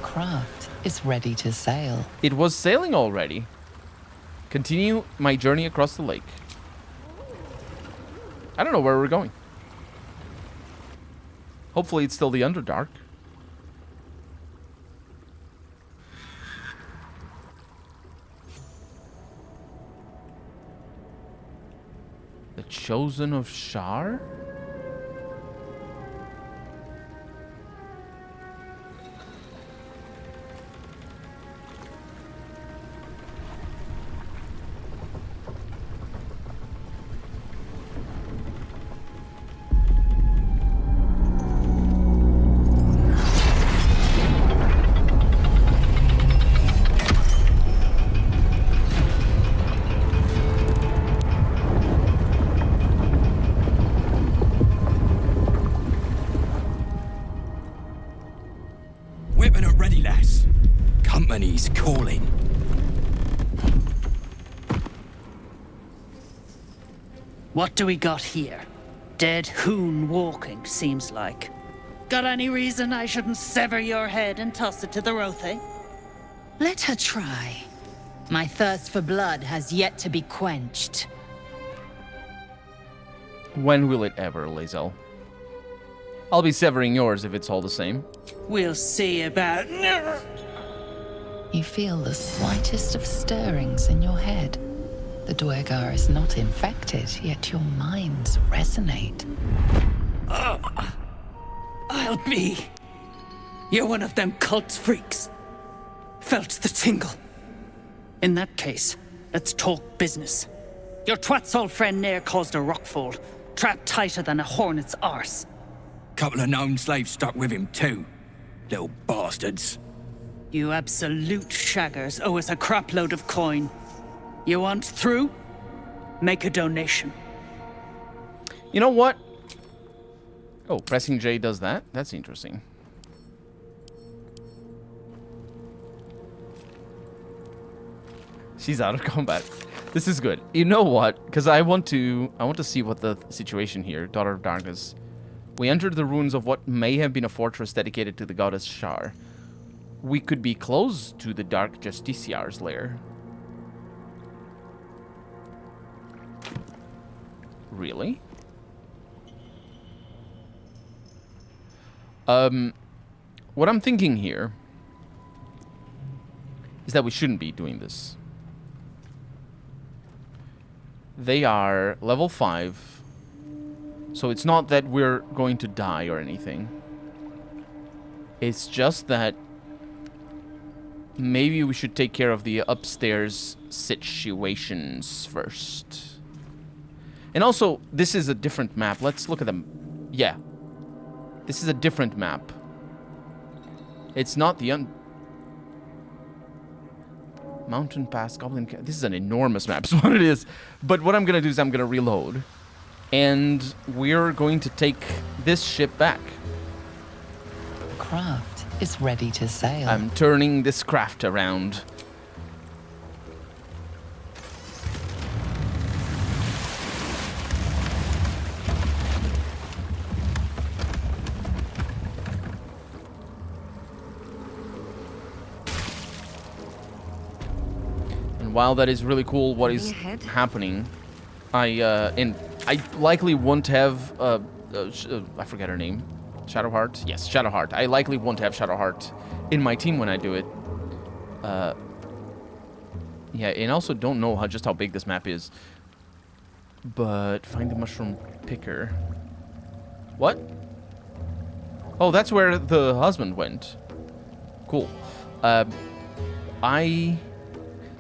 craft is ready to sail. It was sailing already. Continue my journey across the lake. I don't know where we're going. Hopefully it's still the Underdark. The Chosen of Shar? Weapon up ready, lass. Company's calling. What do we got here? Dead hoon walking, seems like. Got any reason I shouldn't sever your head and toss it to the Rothe? Let her try. My thirst for blood has yet to be quenched. When will it ever, Lae'zel? I'll be severing yours if it's all the same. We'll see about... You feel the slightest of stirrings in your head. The Duergar is not infected, yet your minds resonate. I'll be... You're one of them cult freaks. Felt the tingle. In that case, let's talk business. Your twat's old friend Nair caused a rockfall, trapped tighter than a hornet's arse. Couple of known slaves stuck with him too. Little bastards. You absolute shaggers owe us a crapload of coin. You want through? Make a donation. You know what? Oh, pressing J does that? That's interesting. She's out of combat. This is good. You know what? Because I want to see what the situation here. Daughter of Darkness. We entered the ruins of what may have been a fortress dedicated to the goddess Shar. We could be close to the Dark Justiciar's lair. Really? What I'm thinking here is that we shouldn't be doing this. They are level 5, so it's not that we're going to die or anything. It's just that maybe we should take care of the upstairs situations first. And also, this is a different map. Let's look at them. Yeah. This is a different map. It's not the Mountain Pass, Goblin... This is an enormous map, is what it is. But what I'm going to do is I'm going to reload. And we're going to take this ship back. Craft is ready to sail. I'm turning this craft around. While that is really cool, what is happening, I likely won't have, I forget her name, Shadowheart? Yes, Shadowheart. I likely won't have Shadowheart in my team when I do it. Yeah, and also don't know just how big this map is. But find the mushroom picker. What? Oh, that's where the husband went. Cool.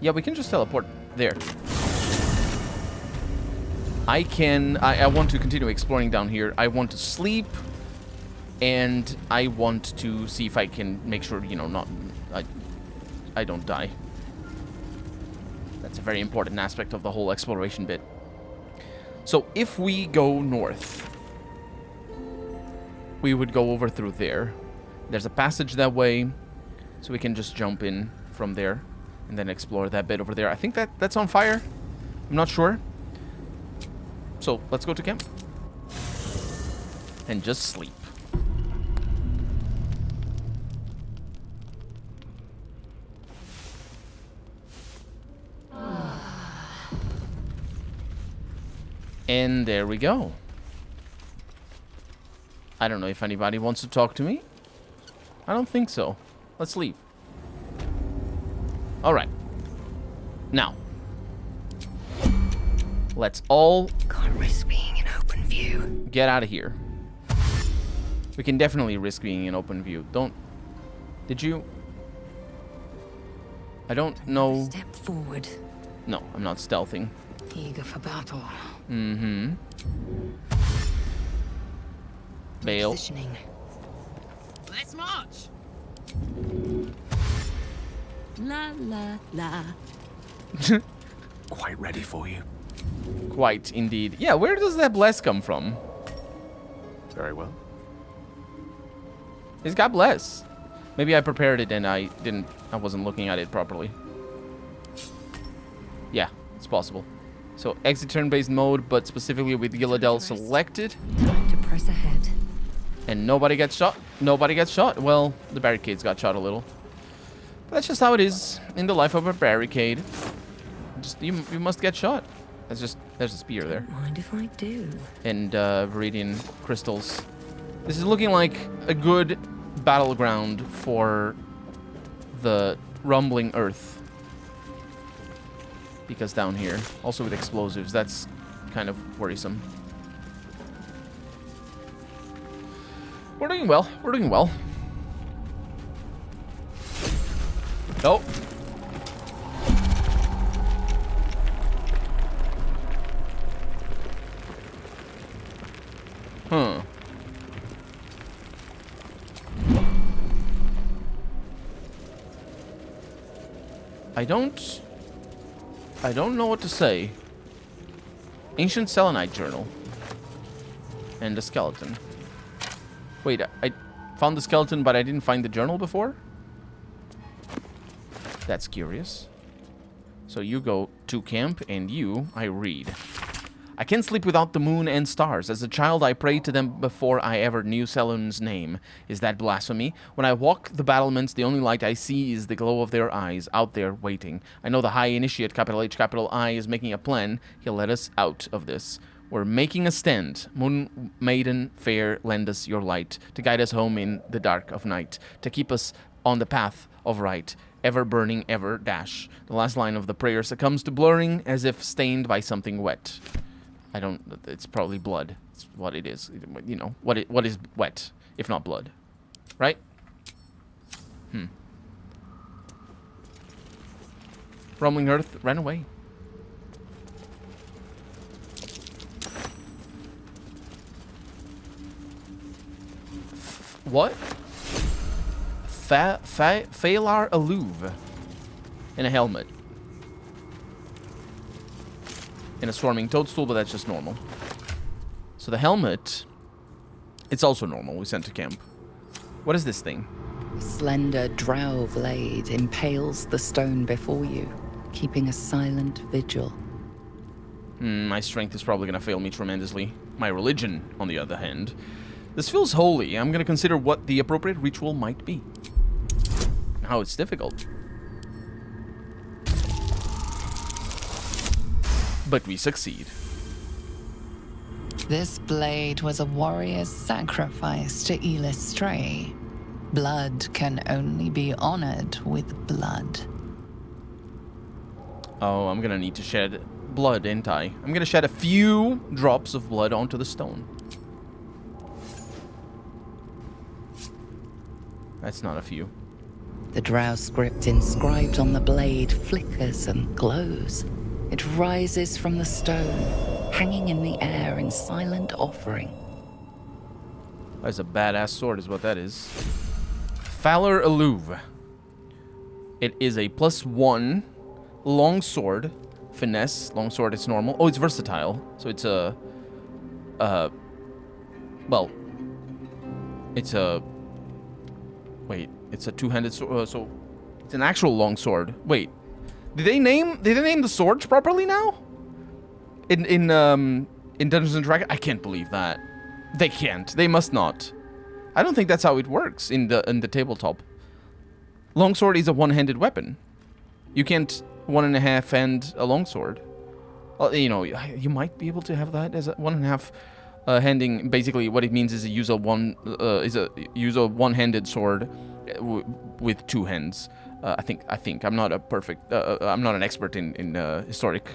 Yeah, we can just teleport there. I want to continue exploring down here. I want to sleep, and I want to see if I can make sure, you know, I don't die. That's a very important aspect of the whole exploration bit. So if we go north, we would go over through there. There's a passage that way, so we can just jump in from there. And then explore that bit over there. I think that's on fire. I'm not sure. So, let's go to camp. And just sleep. And there we go. I don't know if anybody wants to talk to me. I don't think so. Let's leave. Alright. Now. Let's all Can't risk being in open view. get out of here. We can definitely risk being in open view. Don't... Did you... I don't know... Step forward. No, I'm not stealthing. Eager for battle. Mm-hmm. Bail. Positioning. Let's march! La la la. Quite ready for you. Quite, indeed. Yeah, where does that bless come from? Very well. It's got bless. Maybe I prepared it and I wasn't looking at it properly. Yeah, it's possible. So, exit turn-based mode, but specifically with Gilladel selected. Time to press ahead. And nobody gets shot. Nobody gets shot. Well, the barricades got shot a little. But that's just how it is in the life of a barricade. Just you must get shot. That's just, there's a spear there. Don't mind if I do. And Viridian crystals. This is looking like a good battleground for the rumbling earth. Because down here, also with explosives, that's kind of worrisome. We're doing well. We're doing well. Oh. Huh. I don't know what to say. Ancient Selenite journal. And a skeleton. Wait, I found the skeleton, but I didn't find the journal before? That's curious. So you go to camp, and I read. I can't sleep without the moon and stars. As a child, I prayed to them before I ever knew Selûne's name. Is that blasphemy? When I walk the battlements, the only light I see is the glow of their eyes, out there waiting. I know the High Initiate, capital H, capital I, is making a plan. He'll let us out of this. We're making a stand. Moon Maiden, fair, lend us your light, to guide us home in the dark of night, to keep us on the path of right, ever burning, ever dash. The last line of the prayer succumbs to blurring, as if stained by something wet. I don't... It's probably blood. It's what it is. You know, what is wet, if not blood? Right? Rumbling earth ran away. What? Phalar Alluve. In a helmet. In a swarming toadstool, but that's just normal. So the helmet, it's also normal. We sent to camp. What is this thing? A slender drow blade impales the stone before you, keeping a silent vigil. My strength is probably going to fail me tremendously. My religion, on the other hand. This feels holy. I'm going to consider what the appropriate ritual might be. How it's difficult. But we succeed. This blade was a warrior's sacrifice to Elis Stray. Blood can only be honored with blood. Oh, I'm gonna need to shed blood, ain't I? I'm gonna shed a few drops of blood onto the stone. That's not a few. The drow script inscribed on the blade flickers and glows. It rises from the stone, hanging in the air in silent offering. That's a badass sword is what that is. Phalar Alluve. It is a +1 long sword. Finesse. Long sword, it's normal. Oh, it's versatile. So it's a... well... It's a... Wait. It's a two-handed sword. So it's an actual long sword. Wait. Did they name the swords properly now? In Dungeons and Dragons? I can't believe that. They can't. They must not. I don't think that's how it works in the tabletop. Longsword is a one-handed weapon. You can't 1.5 hand a longsword. You know, you might be able to have that as a 1.5 handing. Basically, what it means is use a one-handed sword with 2 hands. I think I'm not a perfect. I'm not an expert in historic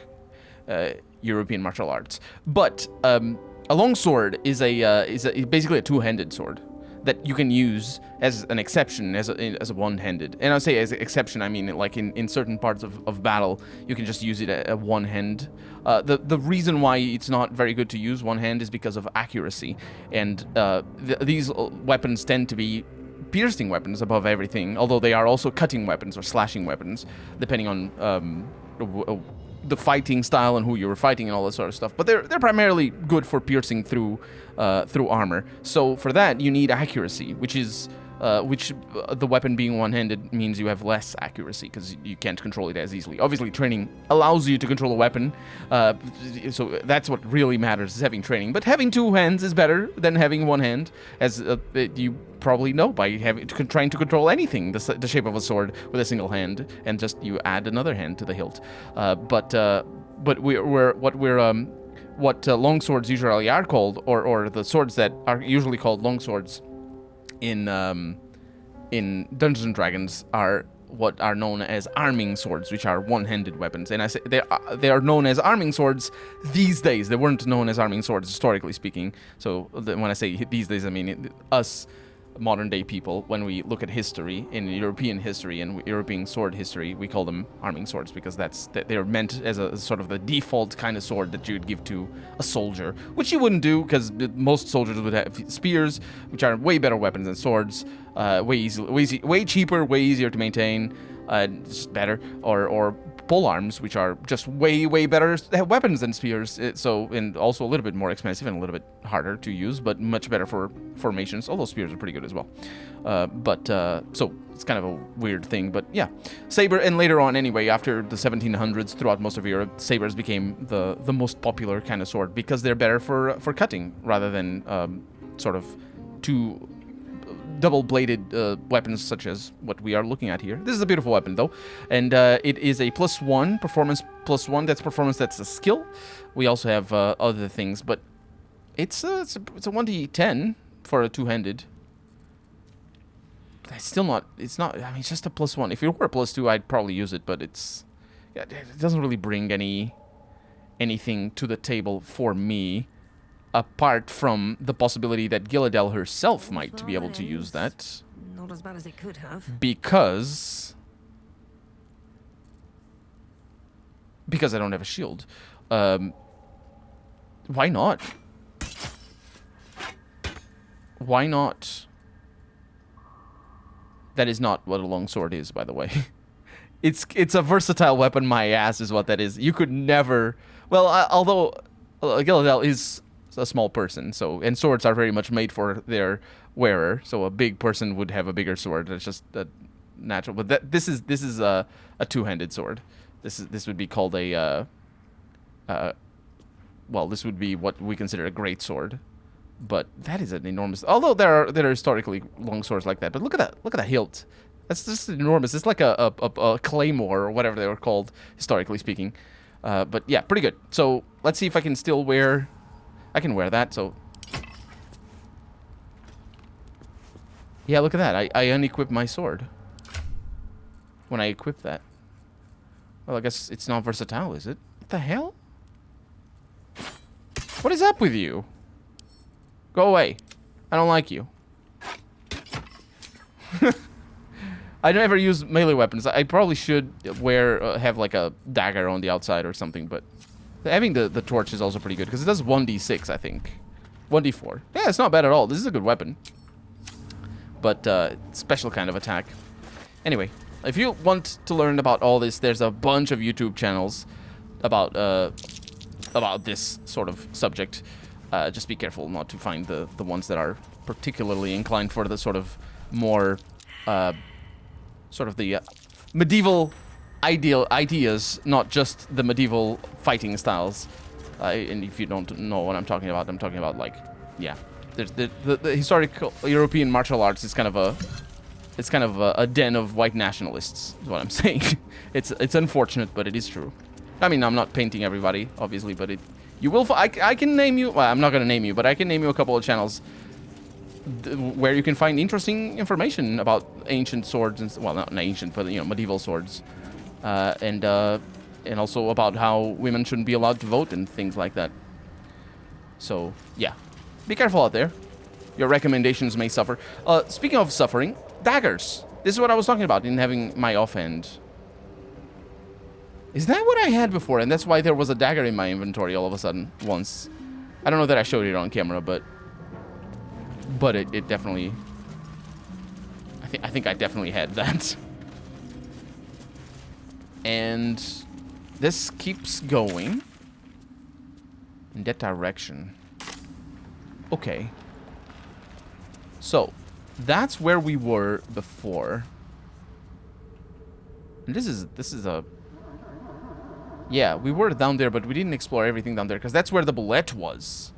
European martial arts, but a longsword is basically a 2-handed sword that you can use as an exception, as a one-handed. And I say as an exception, I mean like in certain parts of battle, you can just use it at one hand. The reason why it's not very good to use one hand is because of accuracy, and these weapons tend to be piercing weapons above everything, although they are also cutting weapons or slashing weapons, depending on the fighting style and who you were fighting and all that sort of stuff. But they're primarily good for piercing through armor. So for that, you need accuracy, which the weapon being one-handed means you have less accuracy because you can't control it as easily. Obviously, training allows you to control a weapon, so that's what really matters, is having training. But having 2 hands is better than having 1 hand, as you probably know by trying to control anything, the shape of a sword with a single hand, and just you add another hand to the hilt. But what long swords usually are called, or the swords that are usually called long swords in Dungeons and Dragons, are what are known as arming swords, which are one-handed weapons. And I say they are known as arming swords these days. They weren't known as arming swords historically speaking. So when I say these days, I mean us modern day people. When we look at history, in European history and European sword history, we call them arming swords because they're meant as a sort of the default kind of sword that you would give to a soldier, which you wouldn't do because most soldiers would have spears, which are way better weapons than swords, way cheaper, way easier to maintain, just better, or pole arms, which are just way better weapons than spears. And also a little bit more expensive and a little bit harder to use, but much better for formations. Although spears are pretty good as well. So it's kind of a weird thing, but yeah, saber. And later on, anyway, after the 1700s, throughout most of Europe, sabers became the most popular kind of sword because they're better for cutting rather than sort of two double-bladed weapons such as what we are looking at here. This is a beautiful weapon though, and it is a +1 performance +1. That's performance. That's a skill. We also have other things, but it's a 1d10 for a 2-handed. But it's still not. It's not. I mean, it's just a +1. If it were a +2, I'd probably use it, but it doesn't really bring anything to the table for me. Apart from the possibility that Gilladel herself might be able to use that. Not as bad as it could have. Because I don't have a shield. Why not? Why not? That is not what a longsword is, by the way. It's a versatile weapon, my ass, is what that is. You could never... Well, although Gilladel is a small person, and swords are very much made for their wearer, so a big person would have a bigger sword. That's just natural. But this is a 2-handed sword. This would be called a this would be what we consider a great sword. But that is an enormous. Although there are historically long swords like that. But look at that hilt. That's just enormous. It's like a claymore or whatever they were called historically speaking. But yeah, pretty good. So let's see if I can still wear. I can wear that, so... Yeah, look at that. I unequip my sword when I equip that. Well, I guess it's not versatile, is it? What the hell? What is up with you? Go away. I don't like you. I never use melee weapons. I probably should have like a dagger on the outside or something, but... Having the torch is also pretty good, because it does 1d6, I think. 1d4. Yeah, it's not bad at all. This is a good weapon. But, special kind of attack. Anyway, if you want to learn about all this, there's a bunch of YouTube channels about this sort of subject. Just be careful not to find the ones that are particularly inclined for the sort of more, sort of the medieval... ideas, not just the medieval fighting styles. And if you don't know what I'm talking about like, yeah, there's the historical European martial arts is kind of a den of white nationalists, is what I'm saying. It's unfortunate, but it is true. I mean, I'm not painting everybody, obviously, but you will. I can name you. Well, I'm not gonna name you, but I can name you a couple of channels where you can find interesting information about ancient swords and well, not ancient, but medieval swords, and also about how women shouldn't be allowed to vote and things like that. So yeah, be careful out there. Your recommendations may suffer. Speaking of suffering, daggers. This is what I was talking about in having my offhand. Is that what I had before? And that's why there was a dagger in my inventory all of a sudden once. I don't know that I showed it on camera, but it definitely. I think I definitely had that. And this keeps going in that direction. Okay. So that's where we were before. And this is a. Yeah, we were down there, but we didn't explore everything down there because that's where the Bulette was.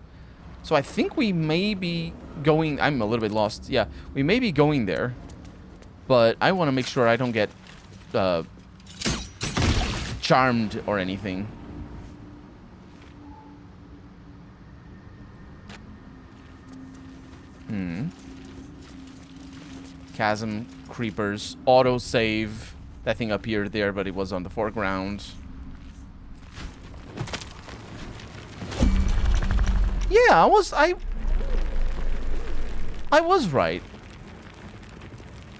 So I think we may be going. I'm a little bit lost. Yeah, we may be going there, but I want to make sure I don't get charmed or anything. Chasm, creepers, autosave. That thing appeared there, but it was on the foreground. Yeah, I was right.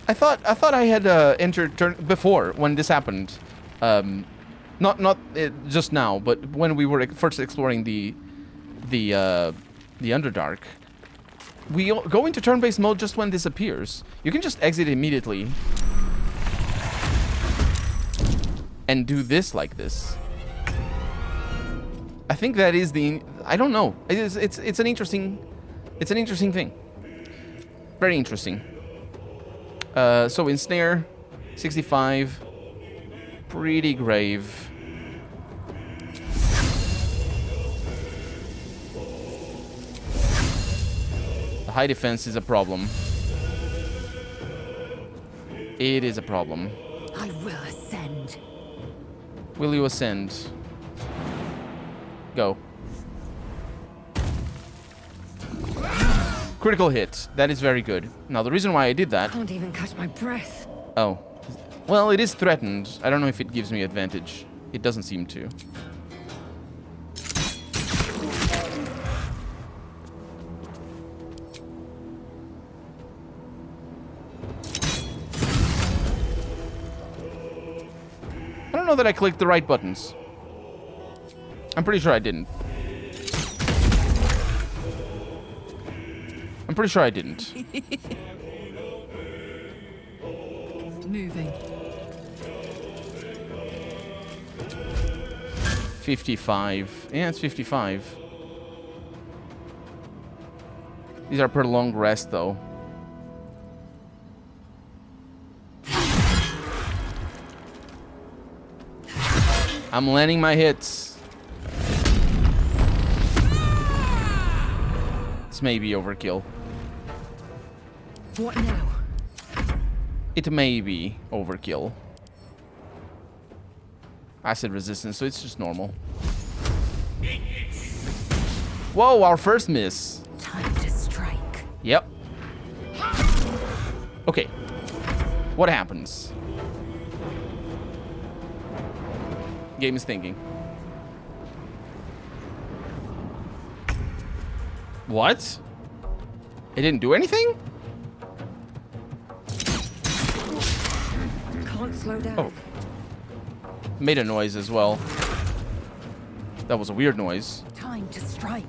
I thought I had entered before when this happened. Not just now, but when we were first exploring the Underdark. We go into turn-based mode just when this appears. You can just exit immediately and do this like this. I think that is the. I don't know. It's an interesting thing. Very interesting. So ensnare, 65, pretty grave. The high defense is a problem. It is a problem. I will ascend. Will you ascend? Go. Critical hit. That is very good. Now, the reason why I did that... Can't even catch my breath. Oh. Well, it is threatened. I don't know if it gives me advantage. It doesn't seem to. I don't know that I clicked the right buttons. I'm pretty sure I didn't. I'm pretty sure I didn't. Moving. 55. Yeah, it's 55. These are per long rest, though. I'm landing my hits. This may be overkill. What now? It may be overkill. Acid resistance, so it's just normal. Whoa, our first miss. Time to strike. Yep. Okay. What happens? Game is thinking. What? It didn't do anything? Can't slow down. Oh. Made a noise as well. That was a weird noise. Time to strike.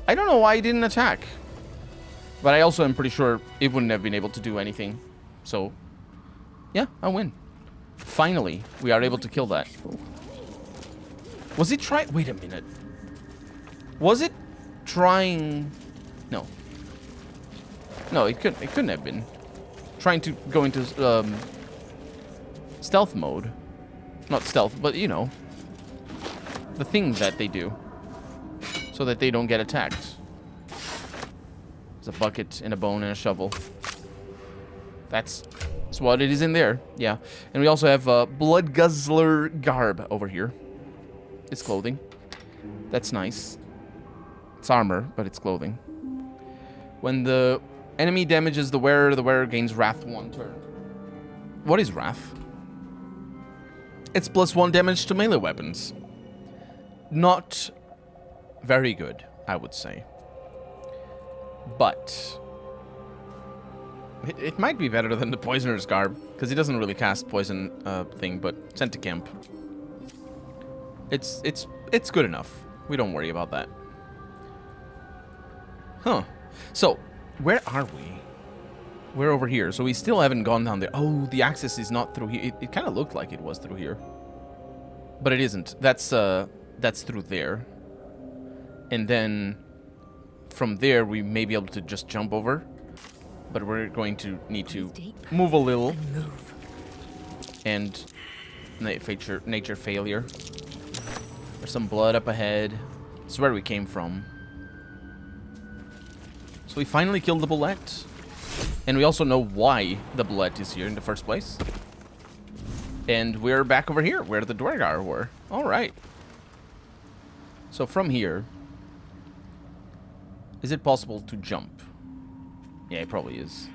I don't know why he didn't attack. But I also am pretty sure it wouldn't have been able to do anything. So, yeah, I win. Finally, we are able to kill that. Was it trying? Wait a minute. Was it trying? No. No, it couldn't have been. Trying to go into stealth mode. Not stealth, but you know. The thing that they do. So that they don't get attacked. There's a bucket and a bone and a shovel. That's what it is in there. Yeah. And we also have Blood Guzzler garb over here. It's clothing. That's nice. It's armor, but it's clothing. When the enemy damages the wearer gains Wrath 1 turn. What is Wrath? It's +1 damage to melee weapons. Not very good, I would say. But it might be better than the Poisoner's Garb, because he doesn't really cast poison thing, but sent to camp. It's good enough. We don't worry about that. Huh. So, where are we? We're over here, so we still haven't gone down there. Oh, the access is not through here. It kind of looked like it was through here. But it isn't. That's through there. And then from there, we may be able to just jump over. But we're going to need to move a little. And nature failure. There's some blood up ahead. This is where we came from. So we finally killed the Bulette. And we also know why the Bulette is here in the first place. And we're back over here, where the Dwargar were. Alright. So from here, is it possible to jump? Yeah, it probably is.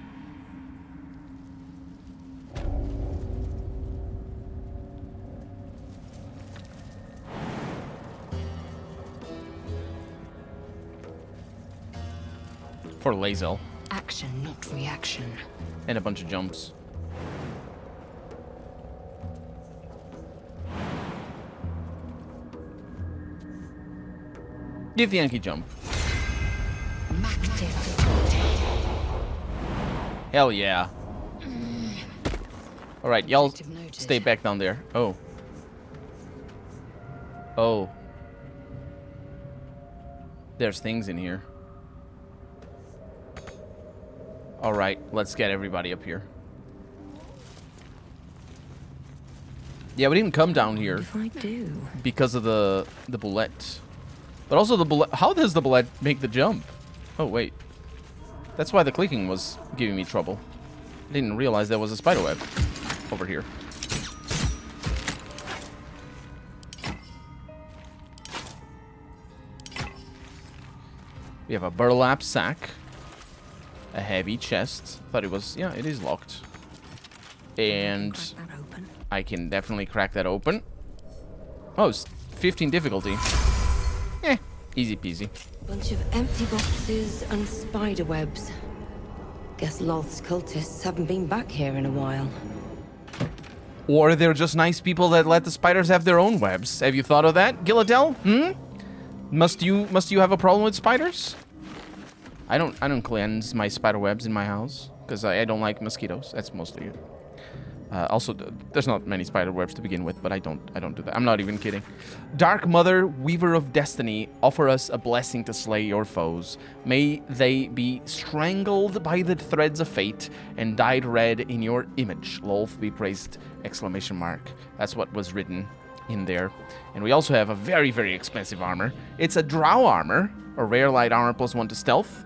For Lae'zel. Action, not reaction. And a bunch of jumps. Give the Yankee jump. Hell yeah. Alright, y'all stay back down there. Oh. Oh. There's things in here. Alright, let's get everybody up here. Yeah, we didn't come down here If I do. because of the Bulette. But also the Bulette... How does the Bulette make the jump? Oh, wait. That's why the clicking was giving me trouble. I didn't realize there was a spiderweb over here. We have a burlap sack. A heavy chest. Thought it was... Yeah, it is locked. And Crack that open. I can definitely crack that open. Oh, it's 15 difficulty. Easy peasy. Bunch of empty boxes and spider webs. Guess Loth's cultists haven't been back here in a while. Or they're just nice people that let the spiders have their own webs. Have you thought of that, Gilladel? Must you have a problem with spiders? I don't cleanse my spider webs in my house because I don't like mosquitoes. That's mostly it. Also, there's not many spider webs to begin with, but I don't do that. I'm not even kidding. Dark Mother, Weaver of Destiny, offer us a blessing to slay your foes. May they be strangled by the threads of fate and dyed red in your image. Lolth be praised! Exclamation mark. That's what was written in there. And we also have a very, very expensive armor. It's a drow armor, a rare light armor +1 to stealth.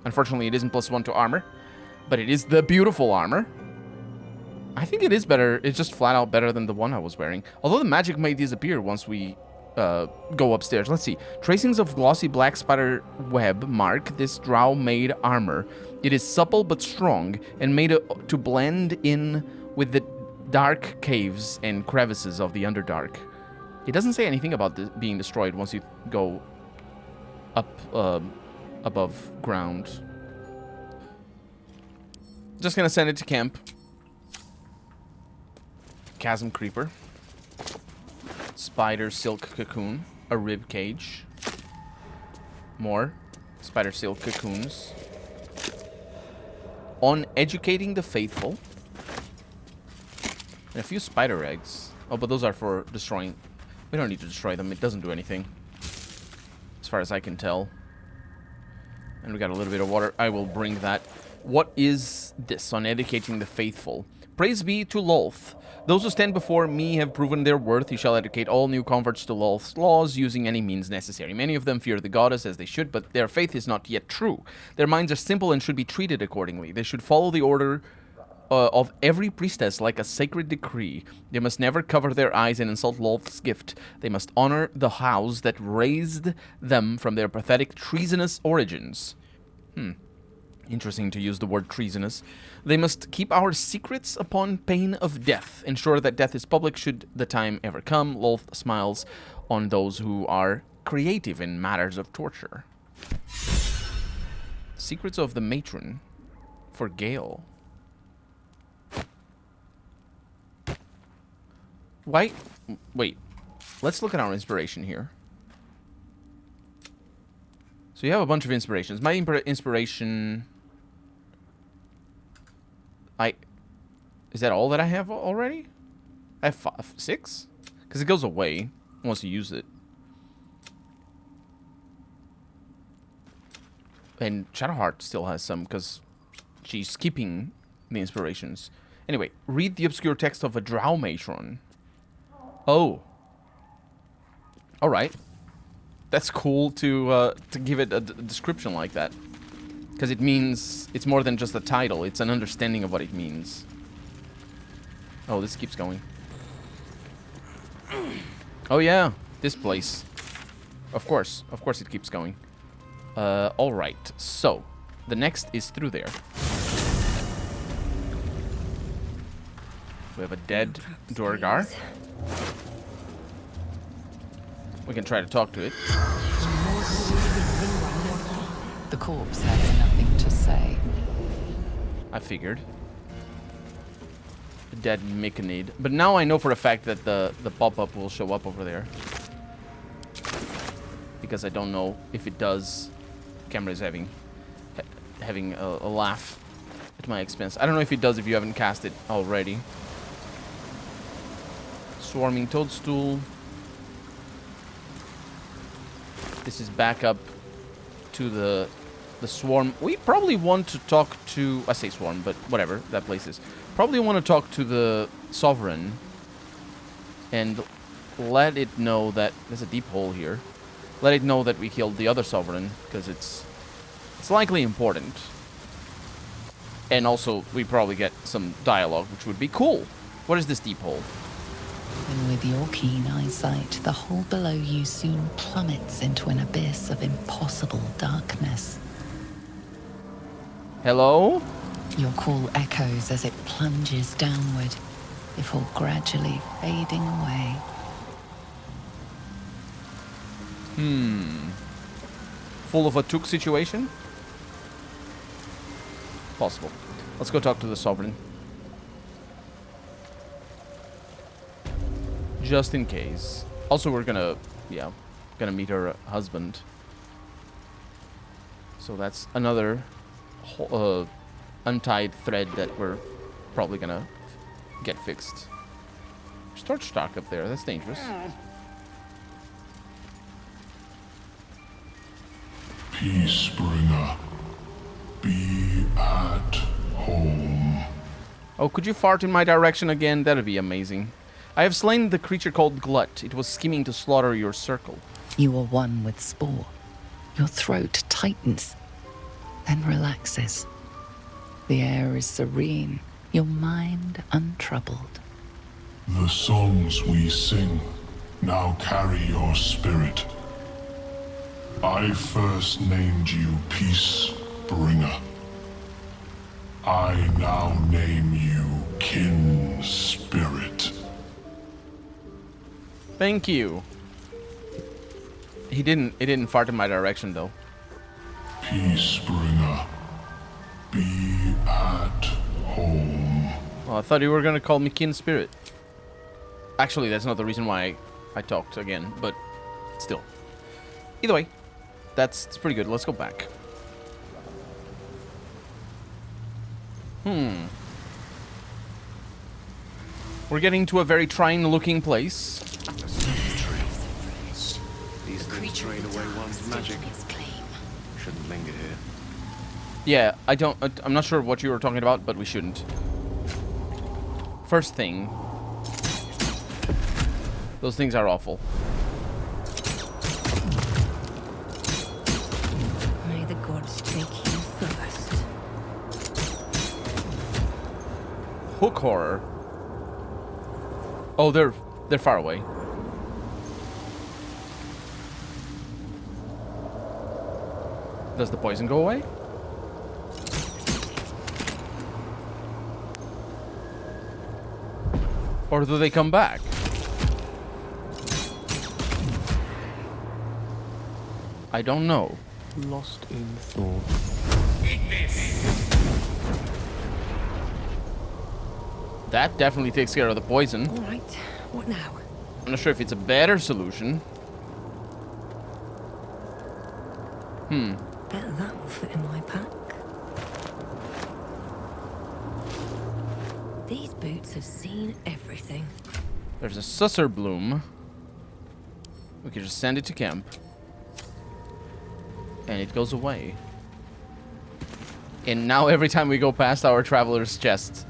Unfortunately, it isn't +1 to armor, but it is the beautiful armor. I think it is better. It's just flat out better than the one I was wearing. Although the magic may disappear once we go upstairs. Let's see. Tracings of glossy black spider web mark this drow-made armor. It is supple but strong and made to blend in with the dark caves and crevices of the Underdark. It doesn't say anything about this being destroyed once you go up above ground. Just gonna send it to camp. Chasm Creeper. Spider Silk Cocoon. A Rib Cage. More Spider Silk Cocoons. On Educating the Faithful. And a few spider eggs. Oh, but those are for destroying. We don't need to destroy them. It doesn't do anything. As far as I can tell. And we got a little bit of water. I will bring that. What is this? On Educating the Faithful. Praise be to Lolth. Those who stand before me have proven their worth. He shall educate all new converts to Lolth's laws using any means necessary. Many of them fear the goddess as they should, but their faith is not yet true. Their minds are simple and should be treated accordingly. They should follow the order of every priestess like a sacred decree. They must never cover their eyes and insult Lolth's gift. They must honor the house that raised them from their pathetic, treasonous origins. Interesting to use the word treasonous. They must keep our secrets upon pain of death. Ensure that death is public should the time ever come. Lolth smiles on those who are creative in matters of torture. Secrets of the Matron for Gale. Wait, let's look at our inspiration here. So you have a bunch of inspirations. My inspiration... Is that all that I have already? I have 6? Because it goes away once you use it. And Shadowheart still has some because she's keeping the inspirations. Anyway, read the obscure text of a drow matron. Oh. Alright. That's cool to give it a description like that. Because it means it's more than just a title. It's an understanding of what it means. Oh, this keeps going. Oh yeah, this place. Of course it keeps going. Alright, so the next is through there. We have a dead Duergar. We can try to talk to it. The corpse has nothing to say. I figured. A dead Myconid. But now I know for a fact that the pop-up will show up over there. Because I don't know if it does. Camera is having a laugh at my expense. I don't know if it does if you haven't cast it already. Swarming Toadstool. This is back up to the swarm. We probably want to talk to... I say swarm, but whatever that place is. Probably want to talk to the Sovereign. And let it know that... There's a deep hole here. Let it know that we killed the other Sovereign. Because it's likely important. And also, we probably get some dialogue, which would be cool. What is this deep hole? And with your keen eyesight, the hole below you soon plummets into an abyss of impossible darkness. Hello? Your call echoes as it plunges downward, before gradually fading away. Full of a Took situation? Possible. Let's go talk to the Sovereign. Just in case. Also, we're gonna meet her husband. So that's another untied thread that we're probably gonna get fixed. There's torch stock up there. That's dangerous. Peacebringer, be at home. Oh, could you fart in my direction again? That'd be amazing. I have slain the creature called Glut. It was scheming to slaughter your circle. You are one with Spore. Your throat tightens, then relaxes. The air is serene, your mind untroubled. The songs we sing now carry your spirit. I first named you Peacebringer. I now name you Kin Spirit. Thank you. It didn't fart in my direction though. Peacebringer, be at home. Well, I thought you were gonna call me Kin Spirit. Actually, that's not the reason why I talked again, but still. Either way, that's pretty good. Let's go back. We're getting to a very trying-looking place. These things drain away one's magic. Shouldn't linger here. Yeah, I'm not sure what you were talking about, but we shouldn't. First thing. Those things are awful. May the gods take you first. hook horror. Oh, they're far away. Does the poison go away? Or do they come back? I don't know. Lost in thought. That definitely takes care of the poison. All right, what now? I'm not sure if it's a better solution. Bet that will fit in my pack. These boots have seen everything. There's a susser bloom. We can just send it to camp. And it goes away. And now every time we go past our traveler's chest,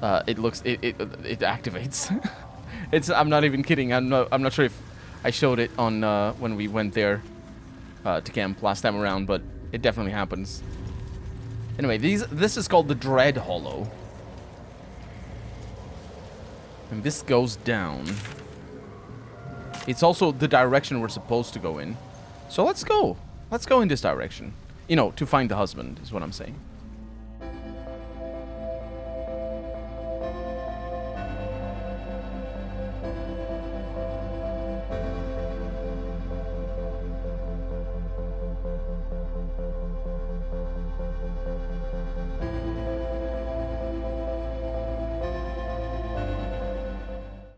it activates. I'm not even kidding. I'm not sure if I showed it on when we went there to camp last time around, but it definitely happens. Anyway, this is called the Dread Hollow. And this goes down. It's also the direction we're supposed to go in. So let's go. Let's go in this direction. You know, to find the husband is what I'm saying.